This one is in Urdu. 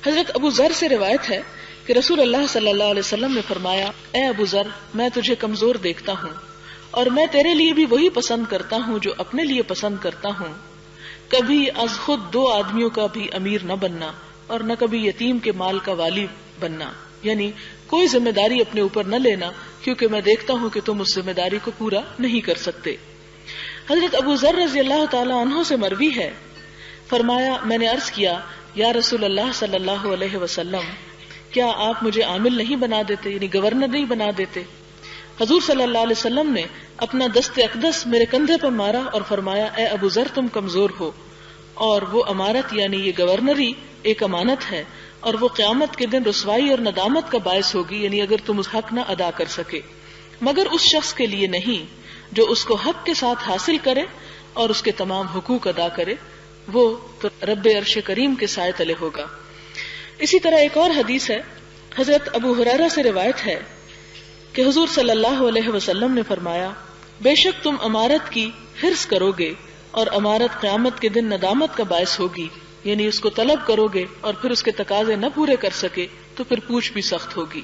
حضرت ابو ذر سے روایت ہے کہ رسول اللہ صلی اللہ علیہ وسلم نے فرمایا، اے ابو ذر، میں تجھے کمزور دیکھتا ہوں اور میں تیرے لیے بھی وہی پسند کرتا ہوں جو اپنے لیے پسند کرتا ہوں، کبھی از خود 2 آدمیوں کا بھی امیر نہ بننا اور نہ کبھی یتیم کے مال کا والی بننا، یعنی کوئی ذمہ داری اپنے اوپر نہ لینا، کیونکہ میں دیکھتا ہوں کہ تم اس ذمہ داری کو پورا نہیں کر سکتے۔ حضرت ابو ذر رضی اللہ تعالی عنہ سے مروی ہے، فرمایا، میں نے عرض کیا، یا رسول اللہ صلی اللہ علیہ وسلم، کیا آپ مجھے عامل نہیں بنا دیتے، یعنی گورنر نہیں بنا دیتے؟ حضور صلی اللہ علیہ وسلم نے اپنا دست اقدس میرے کندھے پر مارا اور فرمایا، اے ابو ذر، تم کمزور ہو، اور وہ امارت یعنی یہ گورنری ایک امانت ہے، اور وہ قیامت کے دن رسوائی اور ندامت کا باعث ہوگی، یعنی اگر تم اس حق نہ ادا کر سکے، مگر اس شخص کے لیے نہیں جو اس کو حق کے ساتھ حاصل کرے اور اس کے تمام حقوق ادا کرے، وہ تو رب عرش کریم کے سائے تلے ہوگا۔ اسی طرح ایک اور حدیث ہے، حضرت ابو ہریرہ سے روایت ہے کہ حضور صلی اللہ علیہ وسلم نے فرمایا، بے شک تم امارت کی حرص کرو گے اور امارت قیامت کے دن ندامت کا باعث ہوگی، یعنی اس کو طلب کرو گے اور پھر اس کے تقاضے نہ پورے کر سکے تو پھر پوچھ بھی سخت ہوگی۔